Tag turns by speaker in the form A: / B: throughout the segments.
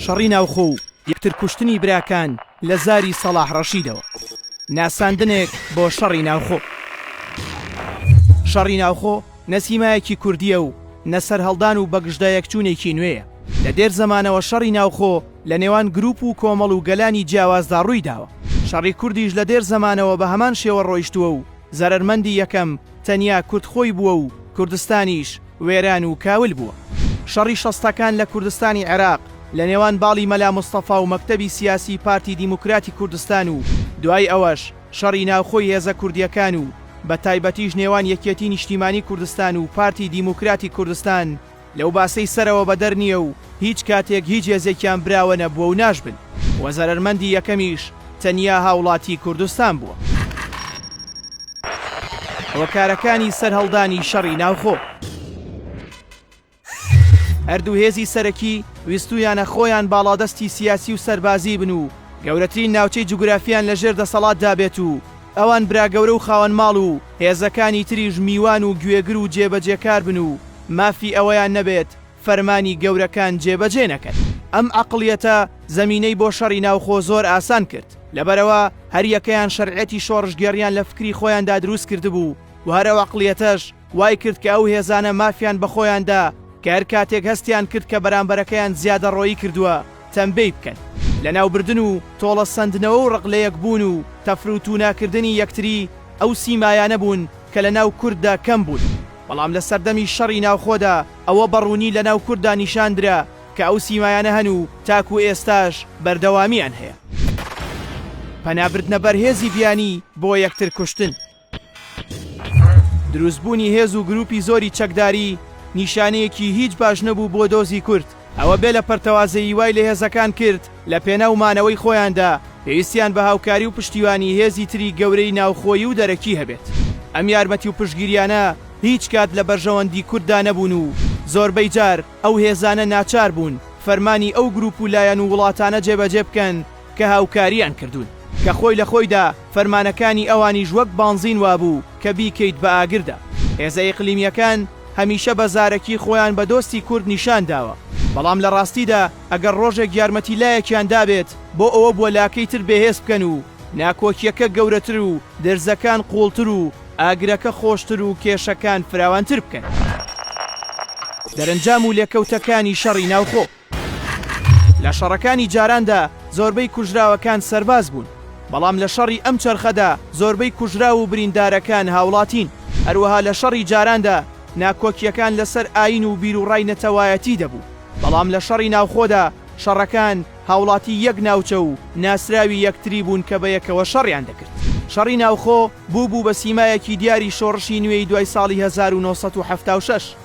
A: شەڕی ناوخۆ و یەکتر کوشتنی براکان لە زاری سەلاح ڕەشیدەوە. ناساندنێک بۆ شەڕی ناوخۆ. شەڕی ناوخۆ نەسیمایەکی کوردیە و نەسەر هەڵدان و بەگژدایەکچوونێکی نوێیە. لە دێر زەمانەوە شەڕی ناوخۆ لە نێوان گروپ و کۆمەڵ و گەلانی جیاوازدا ڕووی داوە. شەڕی کوردیش لە دێر زەمانەوە بە هەمان شێوە ڕۆیشتووە و زەرەرمەندی یەکەم تەنیا کورد خۆی بووە و کوردستانیش وێران و کاول بووە. شەڕی شەستەکان لە کوردستانی عێراق لە نێوان باڵی مەلا مستەفا و مەکتەبی سیاسی پارتی دیموکراتی کوردستان و دوای ئەوەش شەڕی ناوخۆی هێزە کوردیەکان و بە تایبەتیش نێوان یەکێتی نیشتیمانی کوردستان و پارتی دیموکراتی کوردستان لەو باسەی سەرەوە بەدەر نییە و هیچ کاتێک هیچ هێزێکیان براوە نەبووە و ناشبن. وە زەرەرمەندی یەکەمیش تەنیا هاوڵاتی کوردستان بووە. هۆکارەکانی سەرهەڵدانی شەڕی ناوخۆ. هەردوو هێزی سەرەکی ویستویانە خۆیان باڵادەستی سیاسی و سەربازی بن و گەورەترین ناوچەی جوگرافیان لەژێر دەسەڵاتدا بێت و ئەوان براگەورە و خاوەن ماڵ و هێزەکانی تریژ میوان و گوێگر و جێبەجێکار بن و مافی ئەوەیان نەبێت فەرمانی گەورەکان جێبەجێ نەکەن. ئەم عەقڵیەتە زەمینەی بۆ شەڕی ناوخۆ زۆر ئاسان کرد. لەبەرەوە هەر یەکەیان شەرعەتی شۆڕژگێڕیان لە فکری خۆیاندا دروست کردبوو و هەرە عەقڵیەتەش وای کرد کە ئەو هێزانە مافیان بە خۆیاندا کە هەر کاتێک هەستیان کرد کە بەرامبەرەکەیان زیادە ڕۆیی کردووە تەمبەی بکەن. لە ناوبردن و تۆڵە سەندنەوە و ڕقلەیەک بوون و تەفروت و ناکردنی یەکتری ئەو سیمایانە بوون کە لە ناو کورددا کەم بوون. بەڵام لە سەردەمی شەڕی ناوخۆدا ئەوە بەڕوونی لە ناو کورددا نیشاندرا کە ئەو سیمایانە هەن و تاکو ئێستاش بەردەوامیان هەیە. پەنابردنە بەرهێزی بیانی بۆ یەکتر کوشتن. دروستبوونی هێز و گروپی زۆری چەکداری نیشانەیەکی هیچ باش نەبوو بۆ دۆزی کورد. ئەوە بێ لە پەرتەوازەیی وای لە هێزەکان کرد لە پێناومانەوەی خۆیاندا پێویستیان بە هاوکاری و پشتیوانی هێزی تری گەورەی ناوخۆیی و دەرەکی هەبێت. ئەم یارمەتی و پشتگیریانە هیچ کات لە بەرژەوەندی کورددا نەبوون و زۆربەی جار ئەو هێزانە ناچار بوون فەرمانی ئەو گروپ و لایەن و وڵاتانە جێبەجێ بکەن کە هاوکاریان کردوون کە خۆی لە خۆیدا فەرمانەکانی ئەوانیش وەک بانزین وابوو کە بیکەیت بە ئاگردا. هێزە ئیقلیمیەکان هەمیشە بەزارەکی خۆیان بە دۆستی کورد نیشان داوە. بەڵام لە ڕاستیدا ئەگەر ڕۆژێک یارمەتی لایەکیان دابێت بۆ ئەوە بووە لاکەی تر بەهێز بکەن و ناکۆکیەکە گەورەتر و دەرزەکان قوڵتر و ئاگرەکە خۆشتر و کێشەکان فراوانتر بکەن. دەرەنجام و لێکەوتەکانی شەڕی ناوخۆ. لە شەڕەکانی جاراندا زۆربەی کوژراوەکان سەرباز بوون، بەڵام لە شەڕی ئەم چەرخەدا زۆربەی کوژرا و بریندارەکان هاوڵاتین. هەروەها لە شەڕی جاراندا ناکۆکیەکان لەسەر ئاین و بیر و ڕای نەتەوایەتی دەبوو، بەڵام لە شەڕی ناوخۆدا شەڕەکان هاوڵاتی یەک ناوچە و ناسراوی یەکتری بوون کە بە یەکەوە شەڕیان دەکرد. شەڕی ناوخۆ بوو بە سیمایەکی دیاری شۆڕشی نوێی دوای ساڵی 1976.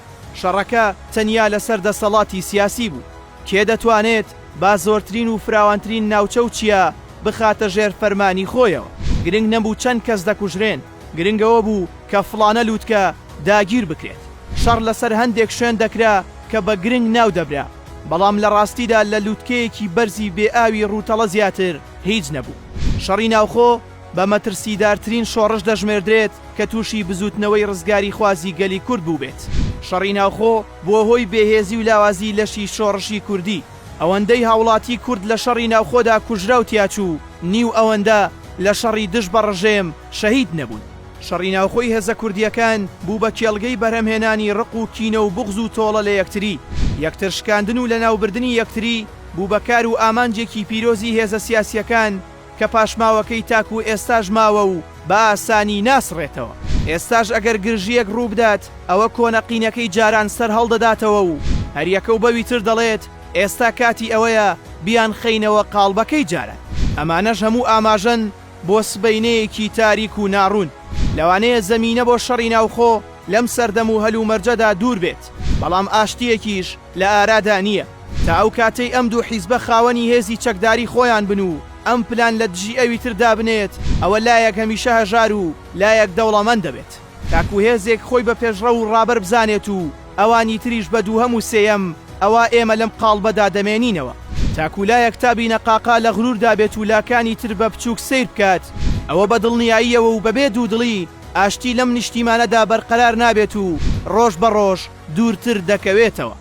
A: شەڕەکە تەنیا لەسەر دەسەڵاتی سیاسی بوو. کێ دەتوانێت با زۆرترین و فراوانترین ناوچە و چیە بخاتە ژێر فەرمانی خۆیەوە. گرنگ نەبوو چەند کەس دەکوژرێن، گرنگەوە بوو کە فڵانە لووتکە داگیر بکرێت. شەڕ لەسەر هەندێک شوێن دەکرا کە بە گرنگ ناو دەبرا، بەڵام لە ڕاستیدا لە لووتکەیەکی بەرزی بێ ئاوی ڕووتەڵە زیاتر هیچ نەبوو. شەڕی ناوخۆ بە مەترسیدارترین شۆڕش دەژمێردرێت کە تووشی بزوتنەوەی ڕزگاری خوازی گەلی کورد بوو بێت. شەڕی ناوخۆ بووە هۆی بێهێزی و لاوازی لەشی شۆڕشی کوردی. ئەوەندەی هاوڵاتی کورد لە شەڕی ناوخۆدا کوژرا و تیاچوو، نیو ئەوەندە لە شەڕی دژ بە ڕژێم شەهید نەبوون. شەڕی ناوخۆی هێزە کوردیەکان بوو بە کێڵگەی بەرهەمهێنانی ڕق و کینە و بغز و تۆڵە لە یەکتری، یەکتر شکاندن و لە ناوبردننی یەکتری بوو بە کار و ئامانجێکی پیرۆزی هێزە سیاسیەکان کە پاشماوەکەی تاکو ئێستاژ ماوە و بە ئاسانی ناسڕێتەوە. ئێستاژ ئەگەر گرژیەک ڕوو بدات ئەوە کۆنەقینەکەی جاران سەر هەڵدەداتەوە و هەریەکە و بەوی تر دەڵێت ئێستا کاتی ئەوەیە بیان خەینەوە قاڵبەکەی جاران. ئەمانەش هەموو ئاماژەن بۆ سبەینەیەکی تاریک و ناڕوون. لەوانەیە زەمینە بۆ شەڕی ناوخۆ لەم سەردەم و هەلومەرجەدا دوور بێت، بەڵام ئاشتیەکیش لە ئارادا نییە. تا ئەو کاتەی ئەم دوو حیزبە خاوەنی هێزی چەکداری خۆیان بن و ئەم پلان لە دژی ئەوی تردا بنێت، ئەوە لایەک هەمیشە هەژار و لایەک دەوڵەمەند دەبێت. تاکو هێزێک خۆی بە پێشڕە و ڕابەر بزانێت و ئەوانی تریش بە دووهەم و سێیەم ئەوە ئێمە لەم قاڵبەدا دەمێنینەوە. تاکو لایەک تابینە قاقا لە غروردا بێت و لاکانی تر بە بچووک سیر بکات، ئەوە بە دڵنیاییەوە و بەبێ دوودڵی ئاشتی لەم نیشتیمانەدا بەرقەرار نابێت و ڕۆژ بە ڕۆژ دوورتر دەکەوێتەوە.